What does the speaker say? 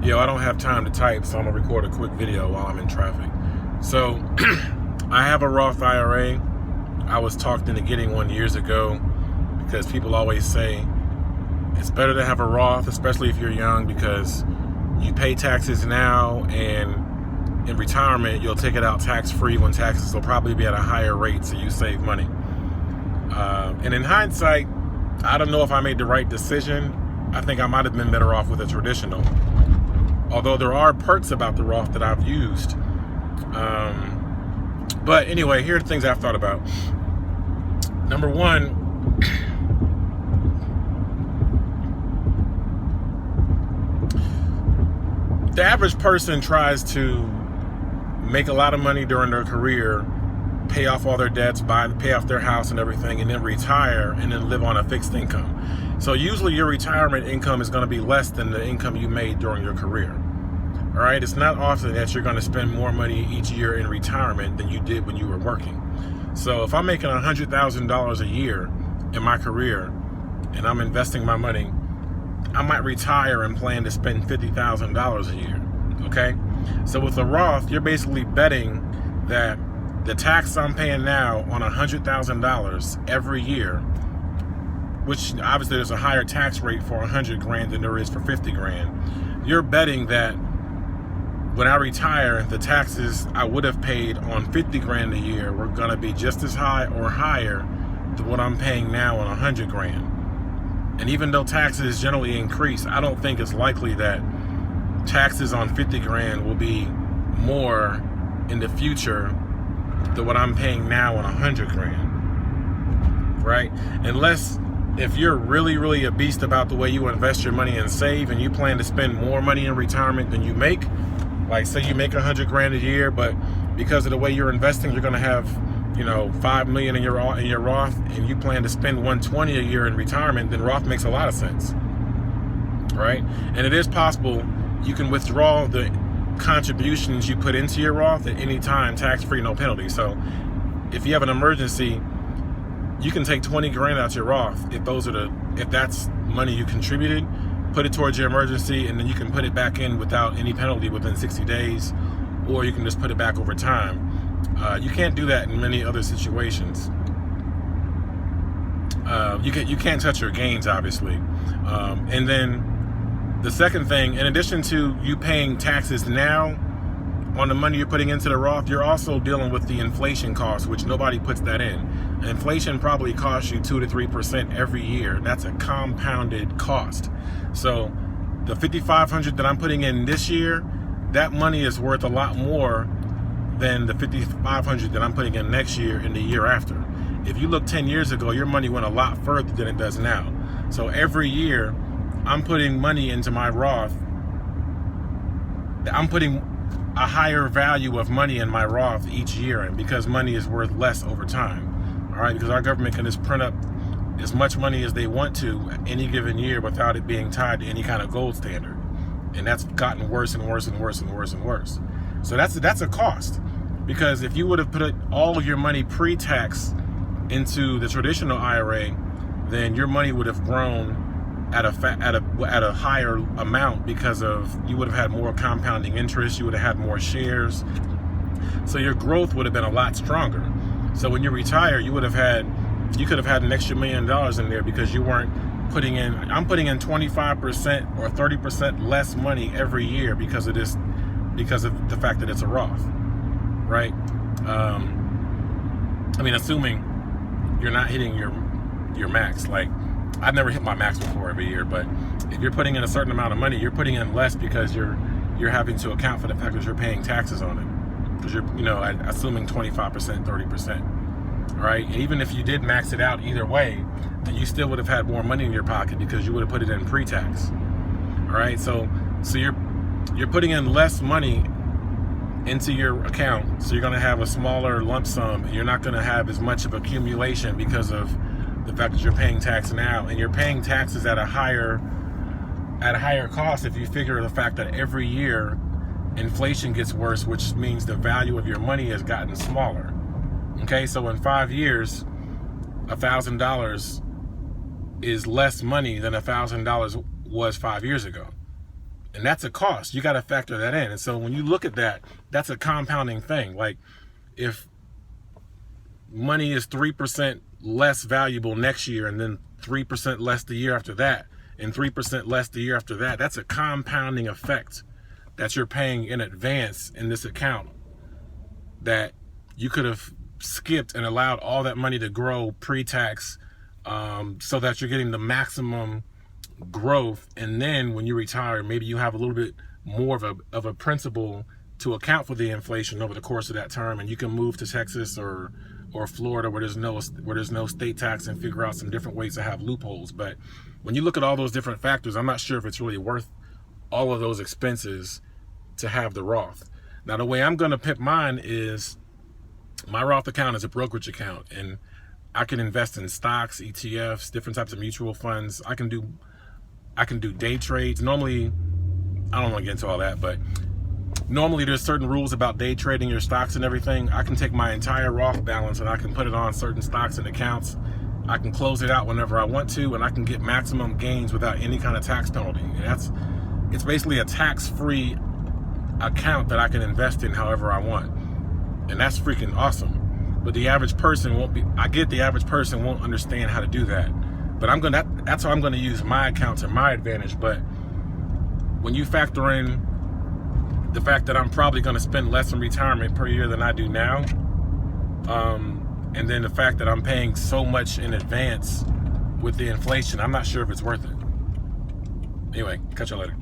Yo, I don't have time to type, so I'm gonna record a quick video while I'm in traffic. So, I have a Roth IRA. I was talked into getting one years ago because people always say it's better to have a Roth, especially if you're young, because you pay taxes now, and in retirement you'll take it out tax-free when taxes will probably be at a higher rate, so you save money. And in hindsight, I don't know if I made the right decision. I think I might have been better off with a traditional. Although there are perks about the Roth that I've used. But anyway, here are the things I've thought about. Number one, the average person tries to make a lot of money during their career, pay off all their debts, pay off their house and everything, and then retire and then live on a fixed income. So usually your retirement income is going to be less than the income you made during your career. All right, it's not often that you're going to spend more money each year in retirement than you did when you were working. So if I'm making $100,000 a year in my career and I'm investing my money, I might retire and plan to spend $50,000 a year. Okay, so with a Roth, you're basically betting that the tax I'm paying now on $100,000 every year, which obviously there's a higher tax rate for 100 grand than there is for 50 grand. You're betting that when I retire, the taxes I would have paid on 50 grand a year were going to be just as high or higher than what I'm paying now on 100 grand. And even though taxes generally increase, I don't think it's likely that taxes on 50 grand will be more in the future than what I'm paying now on 100 grand, right? Unless if you're really, really a beast about the way you invest your money and save, and you plan to spend more money in retirement than you make, like say you make 100 grand a year, but because of the way you're investing, you're going to have, 5 million in your Roth, and you plan to spend 120 a year in retirement, then Roth makes a lot of sense, right? And it is possible you can withdraw the contributions you put into your Roth at any time, tax-free, no penalty. So if you have an emergency, you can take 20 grand out your Roth if that's money you contributed, put it towards your emergency, and then you can put it back in without any penalty within 60 days, or you can just put it back over time. You can't do that in many other situations. You can't touch your gains, obviously. And then the second thing, in addition to you paying taxes now on the money you're putting into the Roth, you're also dealing with the inflation cost, which nobody puts that in. Inflation probably costs you 2 to 3% every year. That's a compounded cost. So the $5,500 that I'm putting in this year, that money is worth a lot more than the $5,500 that I'm putting in next year and the year after. If you look 10 years ago, your money went a lot further than it does now. So every year I'm putting money into my Roth. I'm putting a higher value of money in my Roth each year, and because money is worth less over time. All right, because our government can just print up as much money as they want to any given year without it being tied to any kind of gold standard. And that's gotten worse and worse and worse and worse and worse. So that's a cost, because if you would have put all of your money pre-tax into the traditional IRA, then your money would have grown at a higher amount, because of you would have had more compounding interest, you would have had more shares, so your growth would have been a lot stronger. So when you retire, you could have had an extra $1 million in there, because you weren't putting in. I'm putting in 25% or 30% less money every year because of the fact that it's a Roth, right? Assuming you're not hitting your max. Like, I've never hit my max before every year, but if you're putting in a certain amount of money, you're putting in less because you're having to account for the fact that you're paying taxes on it, because you're assuming 25%, 30%. All right, and even if you did max it out either way, then you still would have had more money in your pocket because you would have put it in pre-tax. All right, so you're putting in less money into your account, so you're going to have a smaller lump sum, and you're not going to have as much of accumulation because of the fact that you're paying tax now, and you're paying taxes at a higher cost if you figure the fact that every year inflation gets worse, which means the value of your money has gotten smaller. Okay, so in 5 years, $1,000 is less money than $1,000 was 5 years ago. And that's a cost. You got to factor that in. And so when you look at that, that's a compounding thing. Like if money is 3% less valuable next year, and then 3% less the year after that, and 3% less the year after that, that's a compounding effect that you're paying in advance in this account that you could have skipped and allowed all that money to grow pre-tax, so that you're getting the maximum growth. And then when you retire, maybe you have a little bit more of a principal to account for the inflation over the course of that term, and you can move to Texas or Florida where there's no state tax, and figure out some different ways to have loopholes. But when you look at all those different factors, I'm not sure if it's really worth all of those expenses to have the Roth. Now, the way I'm going to pip mine is my Roth account is a brokerage account, and I can invest in stocks, ETFs, different types of mutual funds. I can do day trades. Normally, I don't want to get into all that, but normally there's certain rules about day trading your stocks and everything. I can take my entire Roth balance and I can put it on certain stocks and accounts. I can close it out whenever I want to, and I can get maximum gains without any kind of tax penalty. And it's basically a tax-free account that I can invest in however I want. And that's freaking awesome. But the average person the average person won't understand how to do that. But that's how I'm going to use my account to my advantage. But when you factor in the fact that I'm probably going to spend less in retirement per year than I do now, and then the fact that I'm paying so much in advance with the inflation, I'm not sure if it's worth it. Anyway, catch you later.